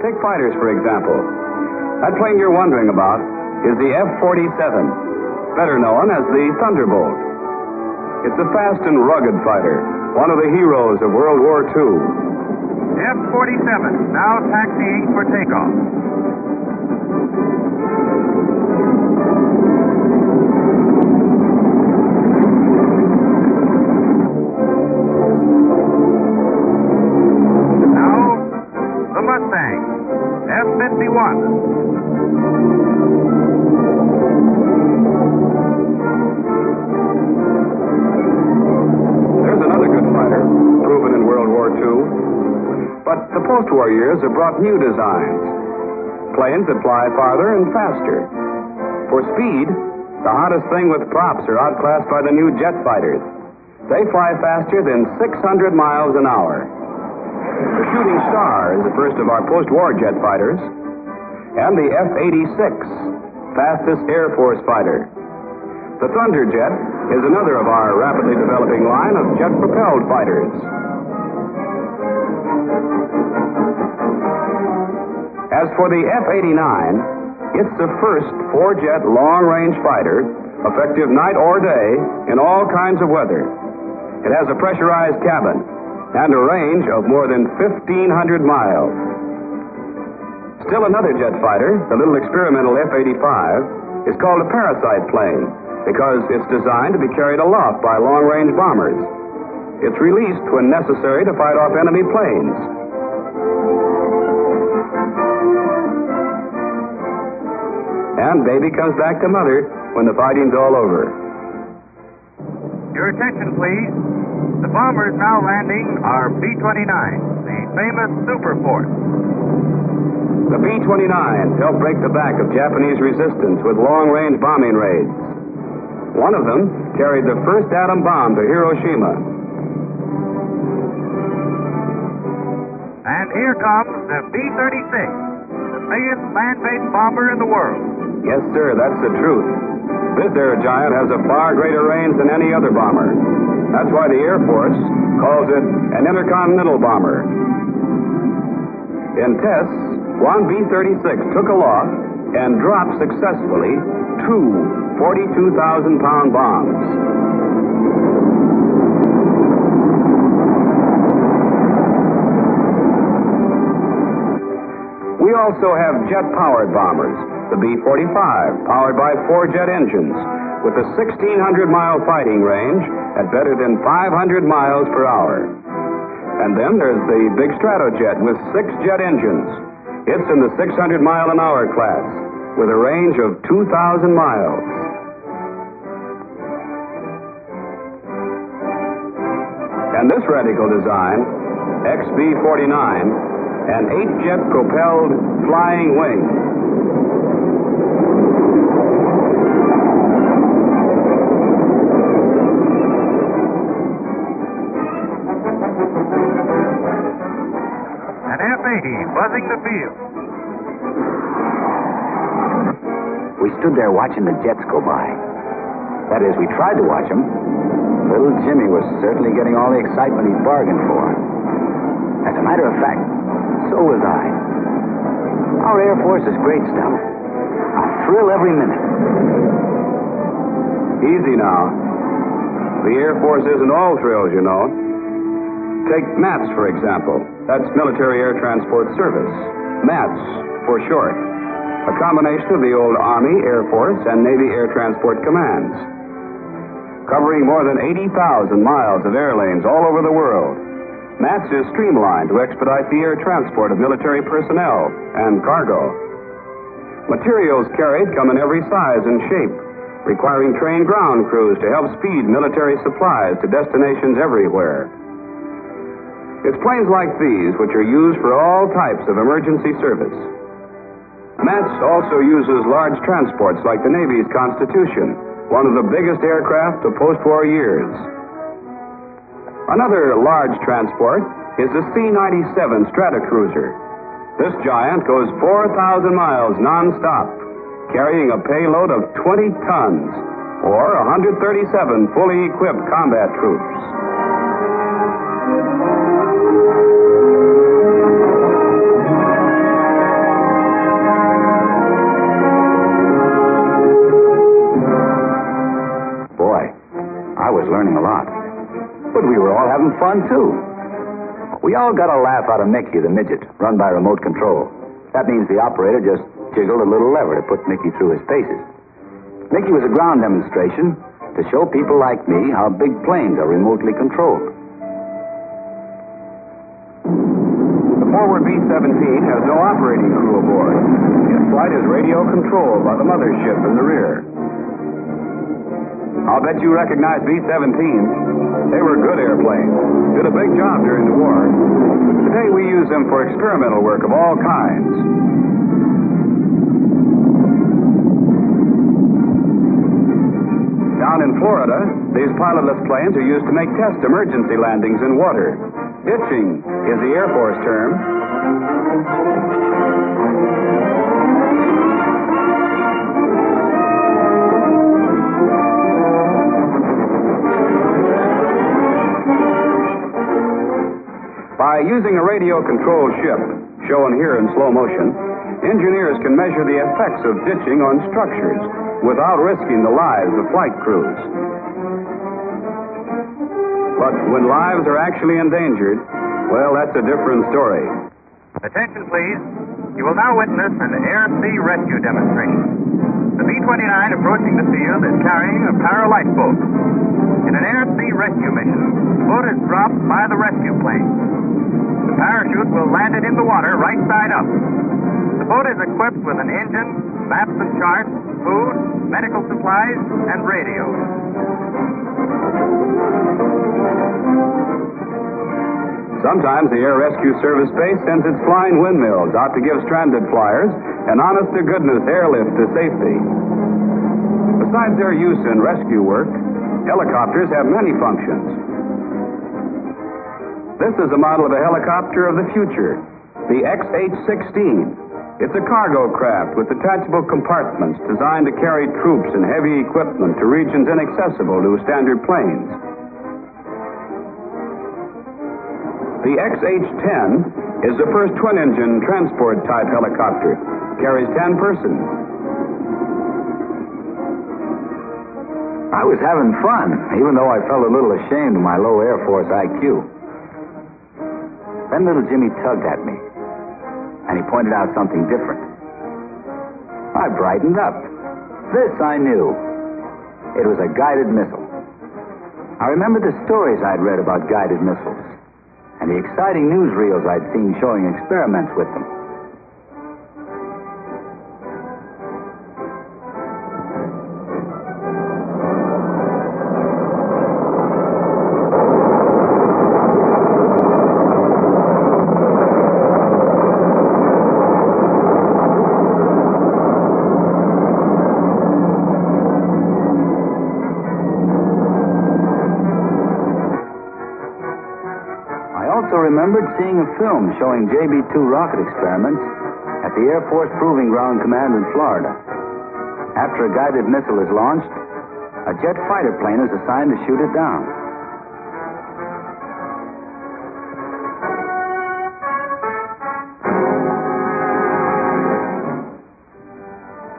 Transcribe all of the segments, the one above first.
Take fighters, for example. That plane you're wondering about is the F-47, better known as the Thunderbolt. It's a fast and rugged fighter, one of the heroes of World War II. F-47, now taxiing for takeoff. Now, the Mustang, F-51. There's another good fighter, proven in World War II. But the post-war years have brought new designs. Planes that fly farther and faster. For speed, the hottest thing with props are outclassed by the new jet fighters. They fly faster than 600 miles an hour. The Shooting Star is the first of our post-war jet fighters. And the F-86, fastest Air Force fighter. The Thunderjet is another of our rapidly developing line of jet-propelled fighters. As for the F-89, it's the first four-jet long-range fighter, effective night or day in all kinds of weather. It has a pressurized cabin and a range of more than 1,500 miles. Still another jet fighter, the little experimental F-85, is called a parasite plane because it's designed to be carried aloft by long-range bombers. It's released when necessary to fight off enemy planes. And baby comes back to mother when the fighting's all over. Your attention, please. The bombers now landing are B-29, the famous Super Force. The B-29 helped break the back of Japanese resistance with long-range bombing raids. One of them carried the first atom bomb to Hiroshima. And here comes the B-36, the biggest land-based bomber in the world. Yes, sir, that's the truth. This air giant has a far greater range than any other bomber. That's why the Air Force calls it an intercontinental bomber. In tests, one B-36 took aloft and dropped successfully two 42,000-pound bombs. We also have jet-powered bombers, the B-45, powered by four jet engines, with a 1,600-mile fighting range at better than 500 miles per hour. And then there's the big Stratojet with six jet engines. It's in the 600-mile-an-hour class, with a range of 2,000 miles. And this radical design, XB-49, an 8-jet propelled flying wing. An F-80 buzzing the field. We stood there watching the jets go by. That is, we tried to watch them. Little Jimmy was certainly getting all the excitement he bargained for. As a matter of fact, so was I. Our Air Force is great stuff. A thrill every minute. Easy now. The Air Force isn't all thrills, you know. Take MATS, for example. That's Military Air Transport Service. MATS, for short. A combination of the old Army, Air Force, and Navy Air Transport Commands. Covering more than 80,000 miles of air lanes all over the world. MATS is streamlined to expedite the air transport of military personnel and cargo. Materials carried come in every size and shape, requiring trained ground crews to help speed military supplies to destinations everywhere. It's planes like these which are used for all types of emergency service. MATS also uses large transports like the Navy's Constitution, one of the biggest aircraft of post-war years. Another large transport is the C-97 Stratocruiser. This giant goes 4,000 miles non-stop, carrying a payload of 20 tons, or 137 fully equipped combat troops. having fun, too. We all got a laugh out of Mickey, the midget, run by remote control. That means the operator just jiggled a little lever to put Mickey through his paces. Mickey was a ground demonstration to show people like me how big planes are remotely controlled. The forward B-17 has no operating crew aboard. Its flight is radio controlled by the mothership in the rear. I'll bet you recognize B-17s. They were good airplanes. Did a big job during the war. Today we use them for experimental work of all kinds. Down in Florida, these pilotless planes are used to make test emergency landings in water. Ditching is the Air Force term. By using a radio-controlled ship, shown here in slow motion, engineers can measure the effects of ditching on structures without risking the lives of flight crews. But when lives are actually endangered, well, that's a different story. Attention, please. You will now witness an air-sea rescue demonstration. The B-29 approaching the field is carrying a para-life boat. In an air-sea rescue mission, the boat is dropped by the rescue plane. The parachute will land it in the water right side up. The boat is equipped with an engine, maps and charts, food, medical supplies, and radio. Sometimes the Air Rescue Service Base sends its flying windmills out to give stranded flyers an honest-to-goodness airlift to safety. Besides their use in rescue work, helicopters have many functions. This is a model of a helicopter of the future, the XH-16. It's a cargo craft with detachable compartments designed to carry troops and heavy equipment to regions inaccessible to standard planes. The XH-10 is the first twin-engine transport-type helicopter. Carries 10 persons. I was having fun, even though I felt a little ashamed of my low Air Force IQ. Then little Jimmy tugged at me, and he pointed out something different. I brightened up. This I knew. It was a guided missile. I remembered the stories I'd read about guided missiles, and the exciting newsreels I'd seen showing experiments with them. I remembered seeing a film showing JB-2 rocket experiments at the Air Force Proving Ground Command in Florida. After a guided missile is launched, a jet fighter plane is assigned to shoot it down.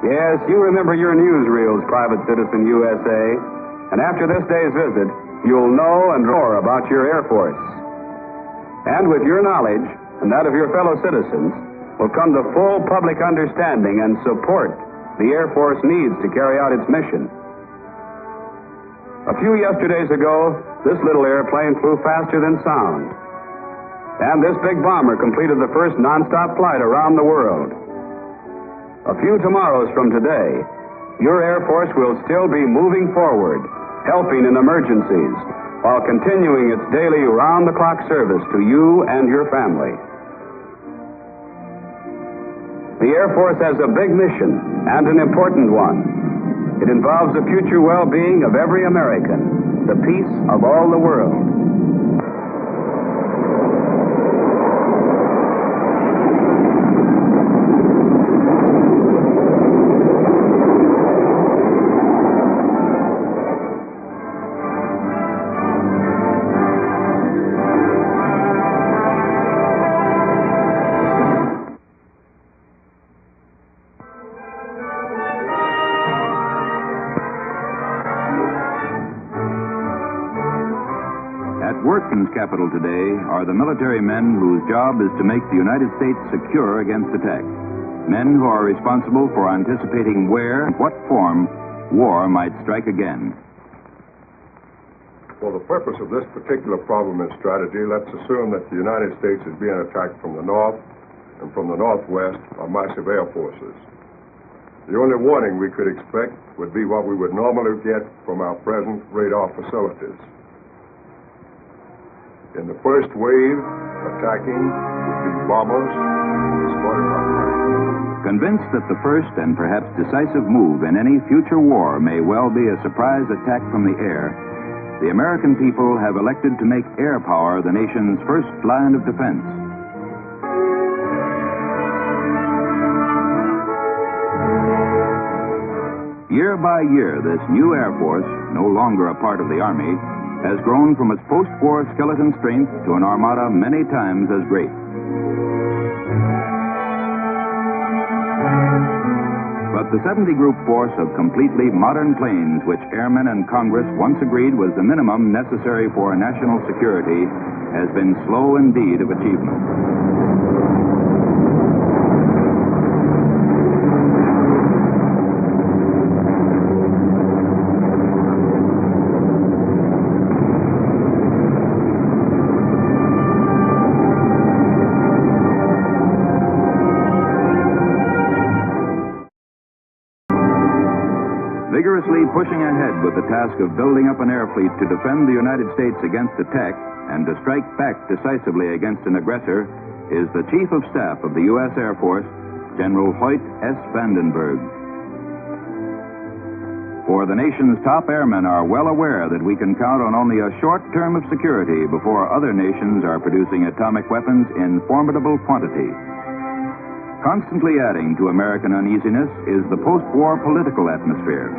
Yes, you remember your newsreels, Private Citizen USA. And after this day's visit, you'll know and more about your Air Force. And with your knowledge, and that of your fellow citizens, will come the full public understanding and support the Air Force needs to carry out its mission. A few yesterdays ago, this little airplane flew faster than sound. And this big bomber completed the first nonstop flight around the world. A few tomorrows from today, your Air Force will still be moving forward, helping in emergencies, while continuing its daily round-the-clock service to you and your family. The Air Force has a big mission, and an important one. It involves the future well-being of every American, the peace of all the world. capital today are the military men whose job is to make the United States secure against attack. Men who are responsible for anticipating where and what form war might strike again. For the purpose of this particular problem and strategy, let's assume that the United States is being attacked from the north and from the northwest by massive air forces. The only warning we could expect would be what we would normally get from our present radar facilities. In the first wave, attacking would be bombers escorted by planes. Convinced that the first and perhaps decisive move in any future war may well be a surprise attack from the air, the American people have elected to make air power the nation's first line of defense. Year by year, this new Air Force, no longer a part of the Army, has grown from its post-war skeleton strength to an armada many times as great. But the 70-group force of completely modern planes, which airmen and Congress once agreed was the minimum necessary for national security, has been slow indeed of achievement. Vigorously pushing ahead with the task of building up an air fleet to defend the United States against attack and to strike back decisively against an aggressor is the Chief of Staff of the U.S. Air Force, General Hoyt S. Vandenberg. For the nation's top airmen are well aware that we can count on only a short term of security before other nations are producing atomic weapons in formidable quantity. Constantly adding to American uneasiness is the post-war political atmosphere.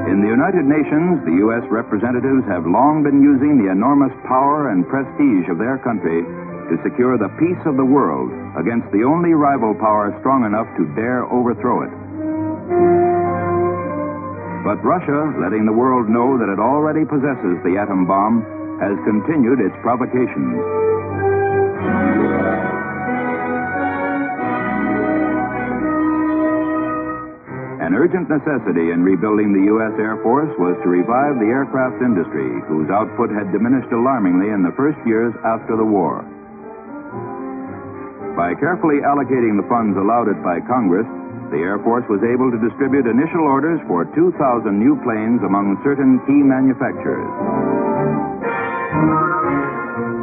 In the United Nations, the U.S. representatives have long been using the enormous power and prestige of their country to secure the peace of the world against the only rival power strong enough to dare overthrow it. But Russia, letting the world know that it already possesses the atom bomb, has continued its provocations. An urgent necessity in rebuilding the U.S. Air Force was to revive the aircraft industry, whose output had diminished alarmingly in the first years after the war. By carefully allocating the funds allowed it by Congress, the Air Force was able to distribute initial orders for 2,000 new planes among certain key manufacturers.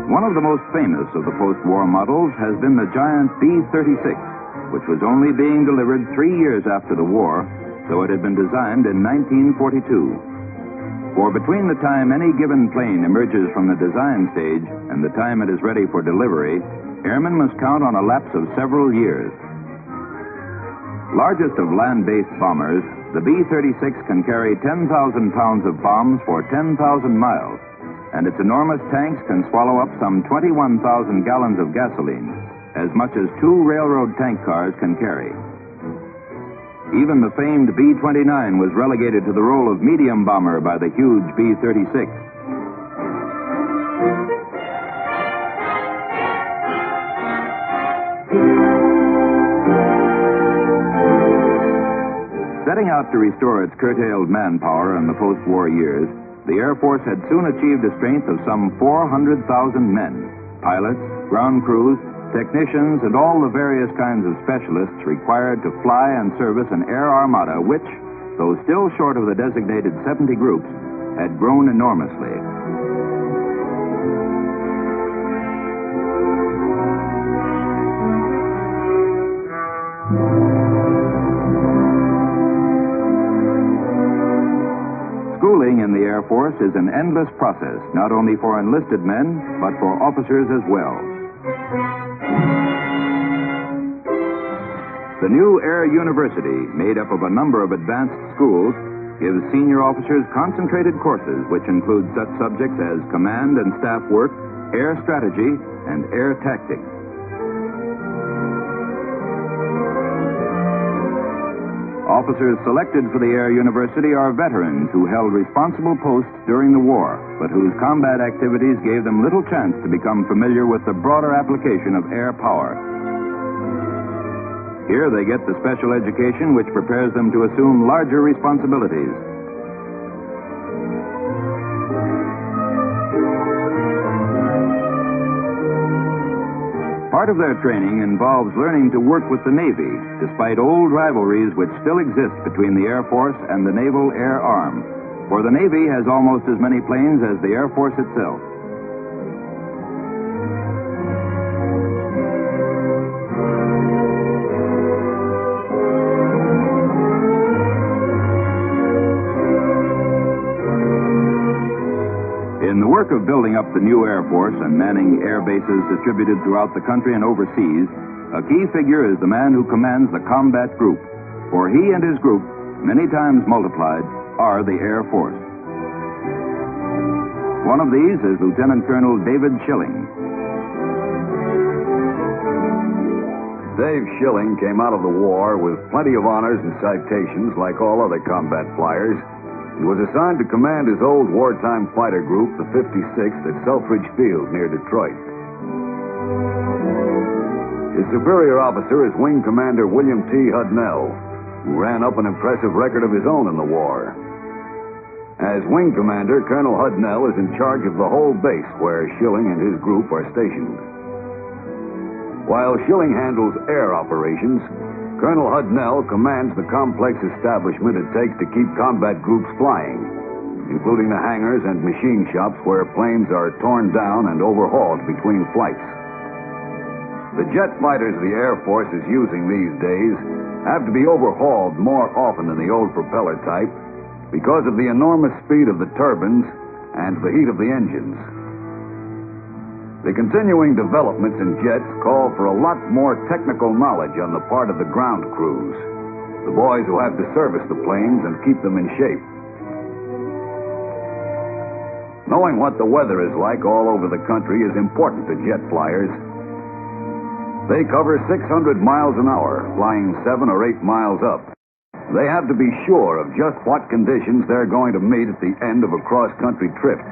One of the most famous of the post-war models has been the giant B-36, which was only being delivered 3 years after the war, though it had been designed in 1942. For between the time any given plane emerges from the design stage and the time it is ready for delivery, airmen must count on a lapse of several years. Largest of land-based bombers, the B-36 can carry 10,000 pounds of bombs for 10,000 miles, and its enormous tanks can swallow up some 21,000 gallons of gasoline, as much as 2 railroad tank cars can carry. Even the famed B-29 was relegated to the role of medium bomber by the huge B-36. Setting out to restore its curtailed manpower in the post-war years, the Air Force had soon achieved a strength of some 400,000 men, pilots, ground crews, technicians, and all the various kinds of specialists required to fly and service an air armada which, though still short of the designated 70 groups, had grown enormously. Schooling in the Air Force is an endless process, not only for enlisted men, but for officers as well. The new Air University, made up of a number of advanced schools, gives senior officers concentrated courses which include such subjects as command and staff work, air strategy, and air tactics. Officers selected for the Air University are veterans who held responsible posts during the war, but whose combat activities gave them little chance to become familiar with the broader application of air power. Here they get the special education which prepares them to assume larger responsibilities. Part of their training involves learning to work with the Navy, despite old rivalries which still exist between the Air Force and the Naval Air Arm. For the Navy has almost as many planes as the Air Force itself. In the work of building up the new Air Force and manning air bases distributed throughout the country and overseas, a key figure is the man who commands the combat group. For he and his group, many times multiplied, are the Air Force. One of these is Lieutenant Colonel David Schilling. Dave Schilling came out of the war with plenty of honors and citations like all other combat flyers. He was assigned to command his old wartime fighter group, the 56th, at Selfridge Field near Detroit. His superior officer is Wing Commander William T. Hudnell, who ran up an impressive record of his own in the war. As Wing Commander, Colonel Hudnell is in charge of the whole base where Schilling and his group are stationed. While Schilling handles air operations, Colonel Hudnell commands the complex establishment it takes to keep combat groups flying, including the hangars and machine shops where planes are torn down and overhauled between flights. The jet fighters the Air Force is using these days have to be overhauled more often than the old propeller type because of the enormous speed of the turbines and the heat of the engines. The continuing developments in jets call for a lot more technical knowledge on the part of the ground crews, the boys who have to service the planes and keep them in shape. Knowing what the weather is like all over the country is important to jet flyers. They cover 600 miles an hour, flying 7 or 8 miles up. They have to be sure of just what conditions they're going to meet at the end of a cross-country trip.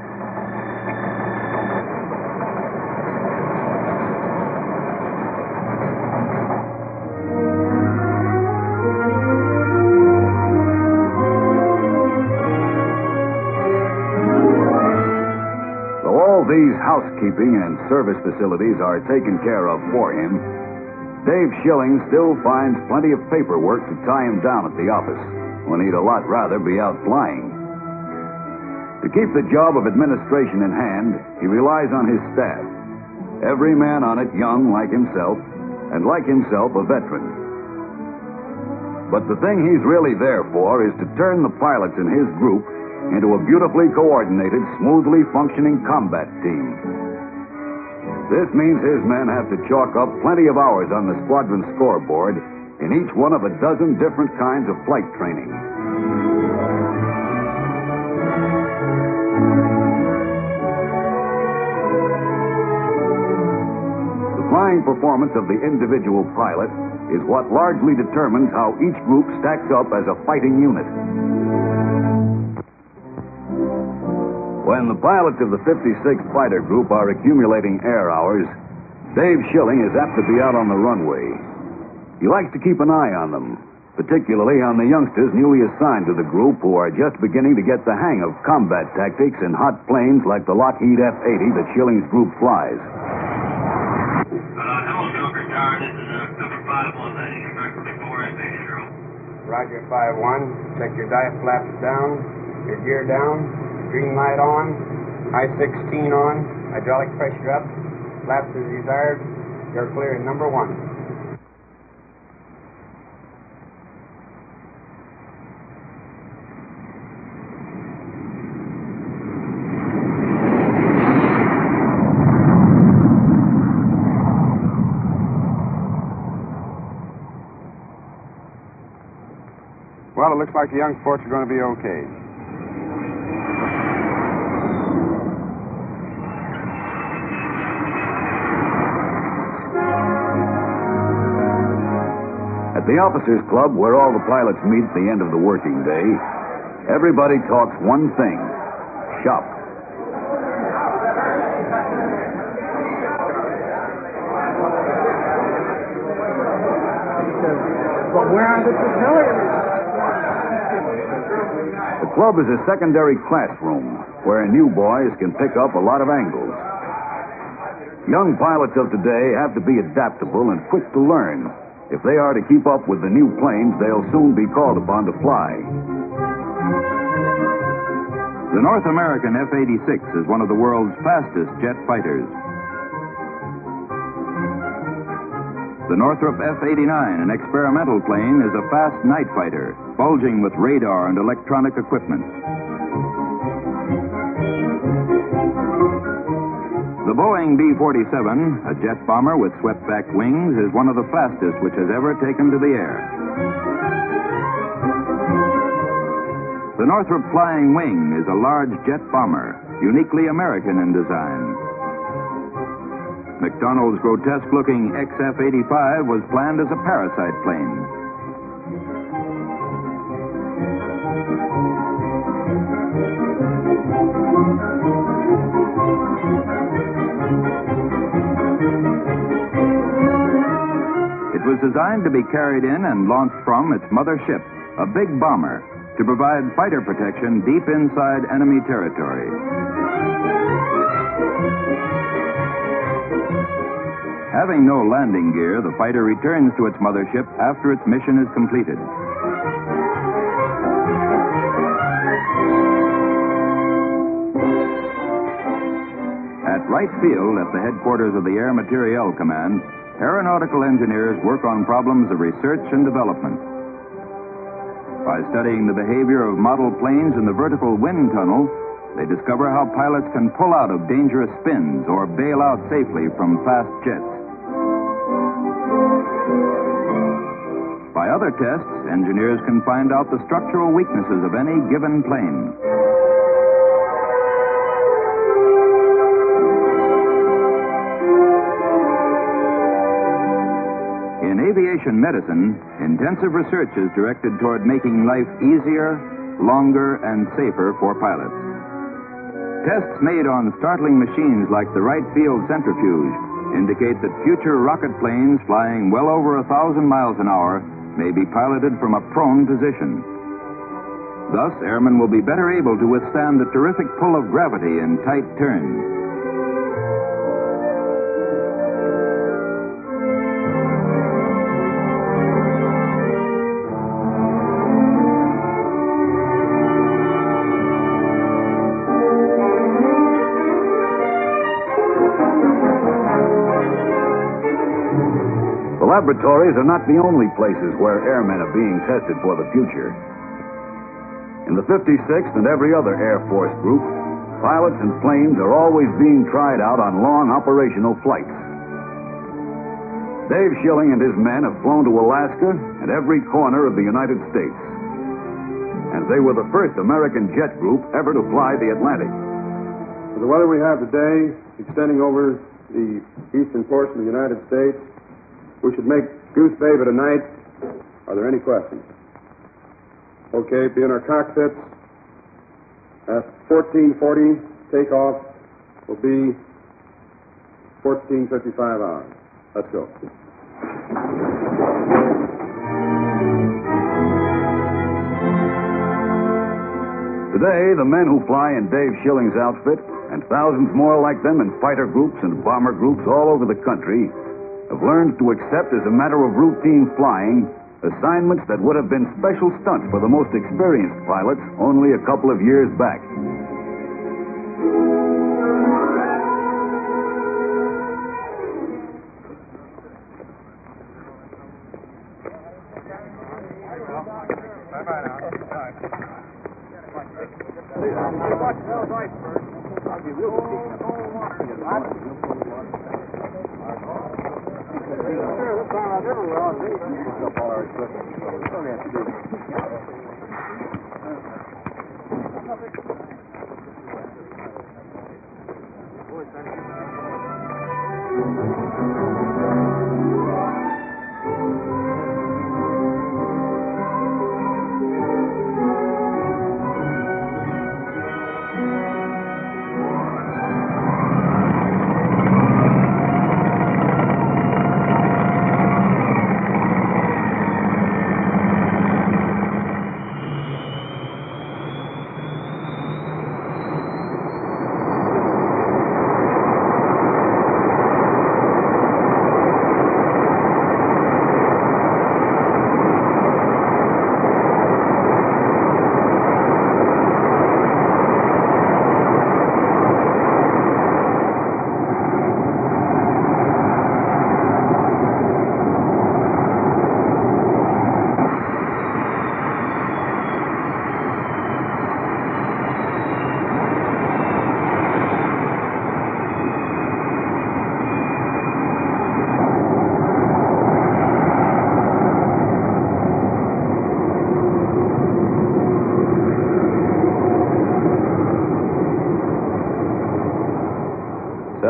These housekeeping and service facilities are taken care of for him. Dave Schilling still finds plenty of paperwork to tie him down at the office when he'd a lot rather be out flying. To keep the job of administration in hand, he relies on his staff. Every man on it young like himself, and like himself a veteran. But the thing he's really there for is to turn the pilots in his group into a beautifully coordinated, smoothly functioning combat team. This means his men have to chalk up plenty of hours on the squadron scoreboard in each one of a dozen different kinds of flight training. The flying performance of the individual pilot is what largely determines how each group stacks up as a fighting unit. When the pilots of the 56th Fighter Group are accumulating air hours, Dave Schilling is apt to be out on the runway. He likes to keep an eye on them, particularly on the youngsters newly assigned to the group who are just beginning to get the hang of combat tactics in hot planes like the Lockheed F-80 that Schilling's group flies. Hello, Joker Tower. This is number 5 on the instructor 4 at Roger, 5-1. Check your dive flaps down, your gear down. Green light on, high 16 on, hydraulic pressure up, flaps as desired. You're clear in number 1. Well, it looks like the young sports are going to be okay. At The officers' club, where all the pilots meet at the end of the working day, everybody talks one thing: shop. But where are the facilities? The club is a secondary classroom where new boys can pick up a lot of angles. Young pilots of today have to be adaptable and quick to learn if they are to keep up with the new planes they'll soon be called upon to fly. The North American F-86 is one of the world's fastest jet fighters. The Northrop F-89, an experimental plane, is a fast night fighter, bulging with radar and electronic equipment. The Boeing B-47, a jet bomber with swept-back wings, is one of the fastest which has ever taken to the air. The Northrop Flying Wing is a large jet bomber, uniquely American in design. McDonnell's grotesque-looking XF-85 was planned as a parasite plane. It was designed to be carried in and launched from its mother ship, a big bomber, to provide fighter protection deep inside enemy territory. Having no landing gear, the fighter returns to its mothership after its mission is completed. At Wright Field, at the headquarters of the Air Materiel Command, aeronautical engineers work on problems of research and development. By studying the behavior of model planes in the vertical wind tunnel, they discover how pilots can pull out of dangerous spins or bail out safely from fast jets. By other tests, engineers can find out the structural weaknesses of any given plane. In aviation medicine, intensive research is directed toward making life easier, longer, and safer for pilots. Tests made on startling machines like the Wright Field centrifuge indicate that future rocket planes flying well over 1,000 miles an hour may be piloted from a prone position. Thus, airmen will be better able to withstand the terrific pull of gravity in tight turns. The laboratories are not the only places where airmen are being tested for the future. In the 56th and every other Air Force group, pilots and planes are always being tried out on long operational flights. Dave Schilling and his men have flown to Alaska and every corner of the United States. And they were the first American jet group ever to fly the Atlantic. With the weather we have today, extending over the eastern portion of the United States, we should make Goose Bay for tonight. Are there any questions? Okay, be in our cockpits. At 14:40, takeoff will be 14:55 hours. Let's go. Today, the men who fly in Dave Schilling's outfit, and thousands more like them in fighter groups and bomber groups all over the country, have learned to accept as a matter of routine flying assignments that would have been special stunts for the most experienced pilots only a couple of years back. Bye-bye now. Bye.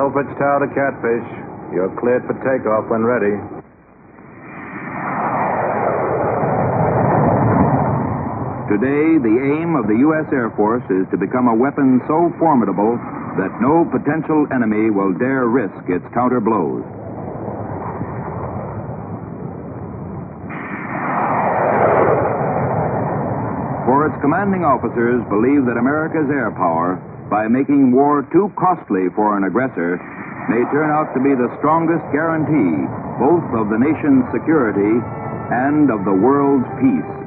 Tail pitch tower to Catfish. You're cleared for takeoff when ready. Today, the aim of the U.S. Air Force is to become a weapon so formidable that no potential enemy will dare risk its counter blows. For its commanding officers believe that America's air power, by making war too costly for an aggressor, may turn out to be the strongest guarantee both of the nation's security and of the world's peace.